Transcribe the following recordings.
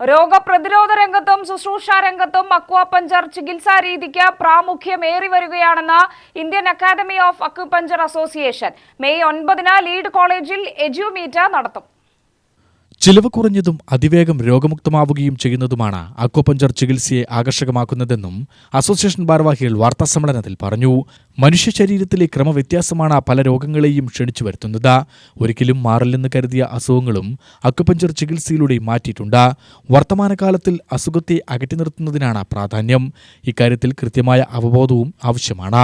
രോഗപ്രതിരോധ രംഗത്തും ശുശ്രൂഷ രംഗത്തും അക്വാപഞ്ചർ ചികിത്സാ രീതിക്ക് പ്രാമുഖ്യമേറി വരികയാണെന്ന് Indian Academy of Acupuncture Association. May 9 Lead കോളേജിൽ എഡ്യൂമീറ്റ് നടത്തും. ചിലവ് കുറഞ്ഞതും അതിവേഗം രോഗമുക്തമാവുകയും ചെയ്യുന്നതുമാണ് അക്വപഞ്ചർ ചികിത്സയെ ആകർഷകമാക്കുന്നതെന്നും അസോസിയേഷൻ ഭാരവാഹികൾ വാർത്താസമ്മേളനത്തിൽ പറഞ്ഞു. മനുഷ്യ ശരീരത്തിലെ ക്രമവ്യത്യാസമാണ് പല രോഗങ്ങളെയും ക്ഷണിച്ചു വരുത്തുന്നത്. ഒരിക്കലും മാറില്ലെന്ന് കരുതിയ അസുഖങ്ങളും അക്വപഞ്ചർ ചികിത്സയിലൂടെ മാറ്റിയിട്ടുണ്ട്. വർത്തമാനകാലത്തിൽ അസുഖത്തെ അകറ്റി നിർത്തുന്നതിനാണ് പ്രാധാന്യം. ഇക്കാര്യത്തിൽ കൃത്യമായ അവബോധവും ആവശ്യമാണ്.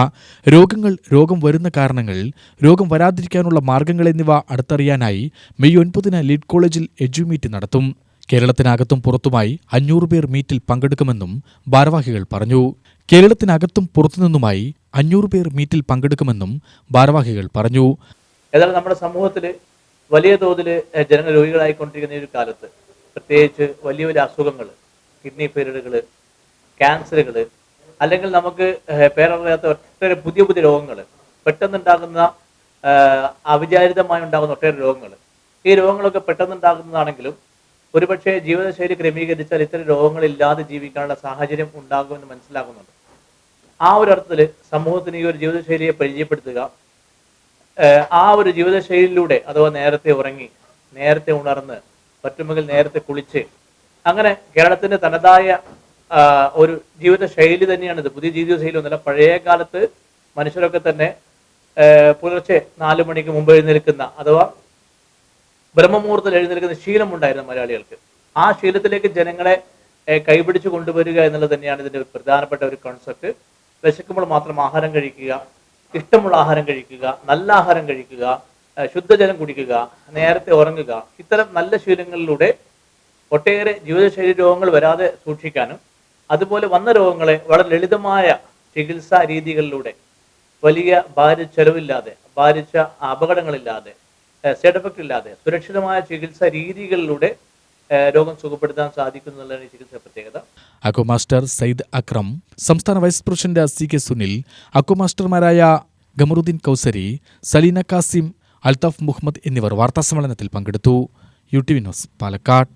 രോഗം വരുന്ന കാരണങ്ങൾ, രോഗം വരാതിരിക്കാനുള്ള മാർഗങ്ങൾ എന്നിവ അടുത്തറിയാനായി മെയ് 9 ലീഡ് കോളേജിൽ എഡ്യൂമീറ്റ് നടത്തും. കേരളത്തിനകത്തും പുറത്തുമായി 500 പേർ മീറ്റിൽ പങ്കെടുക്കുമെന്നും ഭാരവാഹികൾ പറഞ്ഞു. കേരളത്തിനകത്തും പുറത്തുനിന്നുമായി 500 പേർ മീറ്റിൽ പങ്കെടുക്കുമെന്നും ഭാരവാഹികൾ പറഞ്ഞു. ഏതായാലും നമ്മുടെ സമൂഹത്തിൽ വലിയ തോതിൽ ജനങ്ങൾ രോഗികളായിക്കൊണ്ടിരിക്കുന്ന ഒരു കാലത്ത്, പ്രത്യേകിച്ച് വലിയ വലിയ അസുഖങ്ങൾ, കിഡ്നി ഫെയിലുകൾ, ക്യാൻസറുകൾ, അല്ലെങ്കിൽ നമുക്ക് പേരറിയാത്ത ഒട്ടേറെ പുതിയ പുതിയ രോഗങ്ങൾ, പെട്ടെന്നുണ്ടാകുന്ന അവിചാരിതമായി ഉണ്ടാകുന്ന ഒട്ടേറെ രോഗങ്ങൾ, ഈ രോഗങ്ങളൊക്കെ പെട്ടെന്നുണ്ടാകുന്നതാണെങ്കിലും ഒരുപക്ഷെ ജീവിതശൈലി ക്രമീകരിച്ചാൽ ഇത്തരം രോഗങ്ങളില്ലാതെ ജീവിക്കാനുള്ള സാഹചര്യം ഉണ്ടാകുമെന്ന് മനസ്സിലാക്കുന്നുണ്ട്. ആ ഒരു അർത്ഥത്തിൽ സമൂഹത്തിന് ഈ ഒരു ജീവിതശൈലിയെ പരിചയപ്പെടുത്തുക, ആ ഒരു ജീവിതശൈലിയിലൂടെ, അഥവാ നേരത്തെ ഉറങ്ങി, നേരത്തെ ഉണർന്ന്, പറ്റുമെങ്കിൽ നേരത്തെ കുളിച്ച്, അങ്ങനെ കേരളത്തിന്റെ തനതായ ഒരു ജീവിതശൈലി തന്നെയാണിത്. പുതിയ ജീവിതശൈലി ഒന്നുമല്ല. പഴയ കാലത്ത് മനുഷ്യരൊക്കെ തന്നെ പുലർച്ചെ 4 മണിക്ക് മുമ്പ് എഴുന്നേൽക്കുന്ന, അഥവാ ബ്രഹ്മമുഹൂർത്തത്തിൽ എഴുന്നേൽക്കുന്ന ശീലമുണ്ടായിരുന്നു മലയാളികൾക്ക്. ആ ശീലത്തിലേക്ക് ജനങ്ങളെ കൈപിടിച്ചു കൊണ്ടുവരിക എന്നുള്ളത് തന്നെയാണ് ഇതിന്റെ പ്രധാനപ്പെട്ട ഒരു കോൺസെപ്റ്റ്. വിശക്കുമ്പോൾ മാത്രം ആഹാരം കഴിക്കുക, ഇഷ്ടമുള്ള ആഹാരം കഴിക്കുക, നല്ല ആഹാരം കഴിക്കുക, ശുദ്ധജലം കുടിക്കുക, നേരത്തെ ഉറങ്ങുക, ഇത്തരം നല്ല ശീലങ്ങളിലൂടെ ഒട്ടേറെ ജീവിതശൈലി രോഗങ്ങൾ വരാതെ സൂക്ഷിക്കാനും, അതുപോലെ വന്ന രോഗങ്ങളെ വളരെ ലളിതമായ ചികിത്സാ രീതികളിലൂടെ, വലിയ ഭാരിച്ച ചെലവില്ലാതെ, ഭാരിച്ച അപകടങ്ങളില്ലാതെ, സൈഡ് എഫക്റ്റ് ഇല്ലാതെ സുരക്ഷിതമായ ചികിത്സാ രീതികളിലൂടെ രോഗം സുഖപ്പെടുത്താൻ സാധിക്കുന്നുള്ളതാണ് ഈ ചികിത്സ പ്രത്യേകത. അക്വമാസ്റ്റർ സയ്യിദ് അക്രം, സംസ്ഥാന വൈസ് പ്രസിഡന്റ് CK സുനിൽ, അക്വമാസ്റ്റർമാരായ ഗമറുദ്ദീൻ കൗസരി, സലീന കാസിം, അൽതാഫ് മുഹമ്മദ് എന്നിവർ വാർത്താസമ്മേളനത്തിൽ പങ്കെടുത്തു. UTV news, Palakkad.